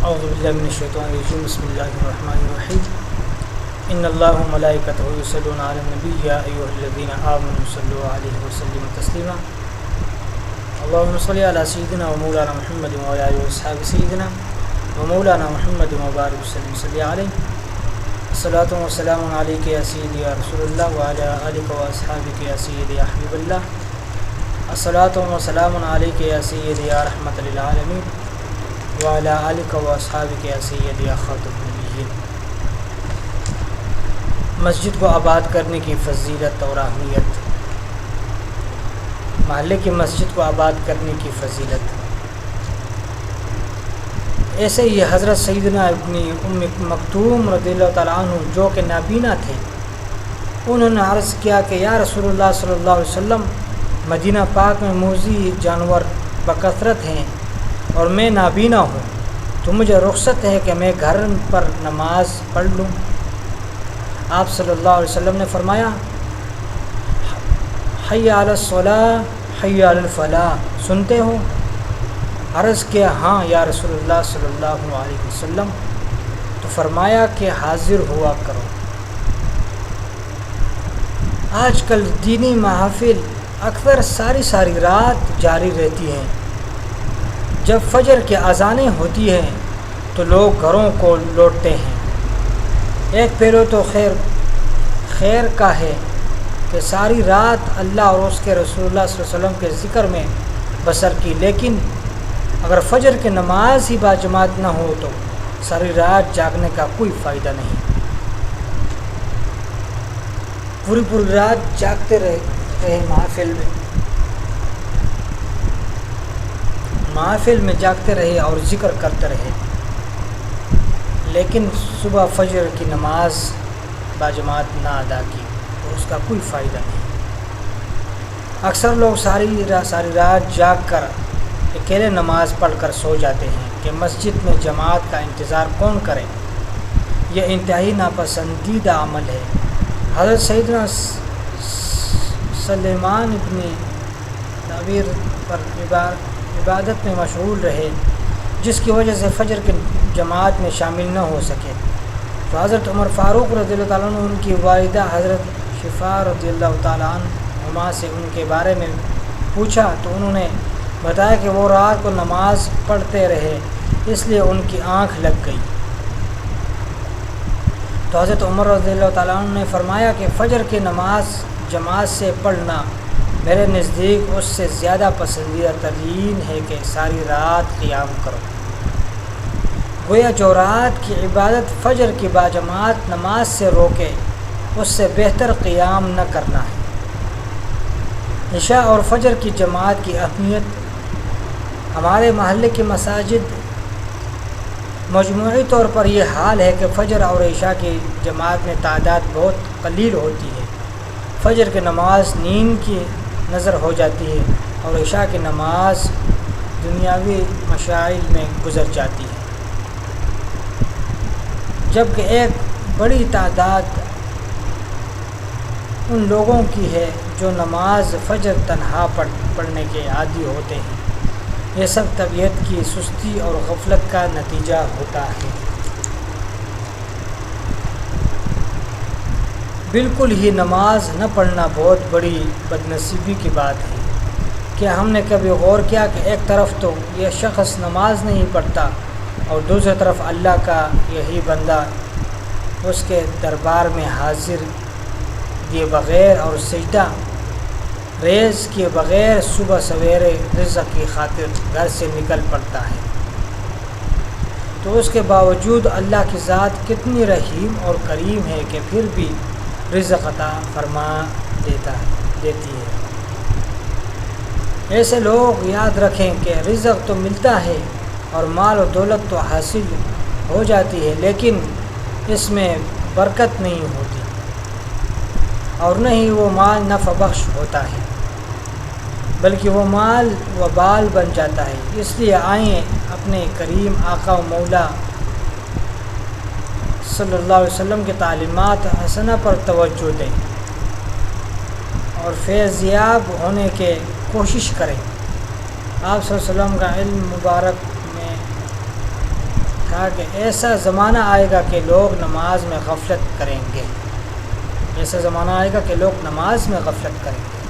اعوذ باللہ من الشیطان الرجیم بسم اللہ الرحمن الرحیم ان اللہ و ملائکتہ یصلون علی النبی یا ایھا الذین آمنوا صلوا علیہ وسلموا تسلیما اللهم صل علی سیدنا و مولانا محمد و علی آلہ واصحاب سیدنا و مولانا محمد و بارک وسلم صلی علیہ الصلاۃ والسلام علیک یا سیدی یا رسول اللہ و علی آلک و اصحابک یا سیدی یا حبیب اللہ الصلاۃ والسلام علیک یا سیدی یا رحمۃ للعالمین وعلی آلک و اصحابک یا سیدی یا خاتم النبیین۔ مسجد کو آباد کرنے کی فضیلت اور اہمیت، محلے کی مسجد کو آباد کرنے کی فضیلت۔ ایسے ہی حضرت سیدنا ابن ام مکتوم رضی اللہ تعالیٰ عنہ جو کہ نابینا تھے، انہوں نے عرض کیا کہ یا رسول اللہ صلی اللہ علیہ وسلم، مدینہ پاک میں موذی جانور بکثرت ہیں اور میں نابینا ہوں، تو مجھے رخصت ہے کہ میں گھر پر نماز پڑھ لوں؟ آپ صلی اللہ علیہ وسلم نے فرمایا، حی علی الصلاۃ حی علی الفلاح، سنتے ہو؟ عرض کیا ہاں یا رسول اللہ صلی اللہ علیہ وسلم، تو فرمایا کہ حاضر ہوا کرو۔ آج کل دینی محافل اکثر ساری رات جاری رہتی ہیں۔ جب فجر کی اذانیں ہوتی ہیں تو لوگ گھروں کو لوٹتے ہیں۔ ایک پہلو تو خیر کا ہے کہ ساری رات اللہ اور اس کے رسول اللہ صلی اللہ علیہ وسلم کے ذکر میں بسر کی، لیکن اگر فجر کی نماز ہی باجماعت نہ ہو تو ساری رات جاگنے کا کوئی فائدہ نہیں۔ پوری رات جاگتے رہے محافل میں جاگتے رہے اور ذکر کرتے رہے، لیکن صبح فجر کی نماز باجماعت نہ ادا کی تو اس کا کوئی فائدہ نہیں۔ اکثر لوگ ساری رات جاگ کر اکیلے نماز پڑھ کر سو جاتے ہیں کہ مسجد میں جماعت کا انتظار کون کرے۔ یہ انتہائی ناپسندیدہ عمل ہے۔ حضرت سیدنا سلیمان ابن تعبیر پر عبادت میں مشغول رہے، جس کی وجہ سے فجر کے جماعت میں شامل نہ ہو سکے، تو حضرت عمر فاروق رضی اللہ تعالیٰ عنہ ان کی والدہ حضرت شفا رضی اللہ تعالیٰ عنہما سے ان کے بارے میں پوچھا، تو انہوں نے بتایا کہ وہ رات کو نماز پڑھتے رہے، اس لیے ان کی آنکھ لگ گئی۔ تو حضرت عمر رضی اللہ تعالیٰ عنہ نے فرمایا کہ فجر کی نماز جماعت سے پڑھنا میرے نزدیک اس سے زیادہ پسندیدہ ترین ہے کہ ساری رات قیام کرو۔ گویا جو رات کی عبادت فجر کی باجماعت نماز سے روکے، اس سے بہتر قیام نہ کرنا ہے۔ عشاء اور فجر کی جماعت کی اہمیت۔ ہمارے محلے کی مساجد مجموعی طور پر یہ حال ہے کہ فجر اور عشاء کی جماعت میں تعداد بہت قلیل ہوتی ہے۔ فجر کی نماز نیند کی نظر ہو جاتی ہے اور عشاء کی نماز دنیاوی مشاغل میں گزر جاتی ہے، جبکہ ایک بڑی تعداد ان لوگوں کی ہے جو نماز فجر تنہا پڑھنے کے عادی ہوتے ہیں۔ یہ سب طبیعت کی سستی اور غفلت کا نتیجہ ہوتا ہے۔ بالکل ہی نماز نہ پڑھنا بہت بڑی بدنصیبی کی بات ہے۔ کیا ہم نے کبھی غور کیا کہ ایک طرف تو یہ شخص نماز نہیں پڑھتا اور دوسری طرف اللہ کا یہی بندہ اس کے دربار میں حاضر دیے بغیر اور سجدہ ریز کیے بغیر صبح سویرے رزق کی خاطر گھر سے نکل پڑتا ہے، تو اس کے باوجود اللہ کی ذات کتنی رحیم اور کریم ہے کہ پھر بھی رزق عطا فرما دیتی ہے۔ ایسے لوگ یاد رکھیں کہ رزق تو ملتا ہے اور مال و دولت تو حاصل ہو جاتی ہے، لیکن اس میں برکت نہیں ہوتی اور نہ ہی وہ مال نفع بخش ہوتا ہے، بلکہ وہ مال وبال بن جاتا ہے۔ اس لیے آئیں اپنے کریم آقا و مولا صلی اللہ علیہ وسلم کی تعلیمات حسنہ پر توجہ دیں اور فیض یاب ہونے کی کوشش کریں۔ آپ صلی اللہ علیہ وسلم کا علم مبارک میں تھا کہ ایسا زمانہ آئے گا کہ لوگ نماز میں غفلت کریں گے، ایسا زمانہ آئے گا کہ لوگ نماز میں غفلت کریں گے۔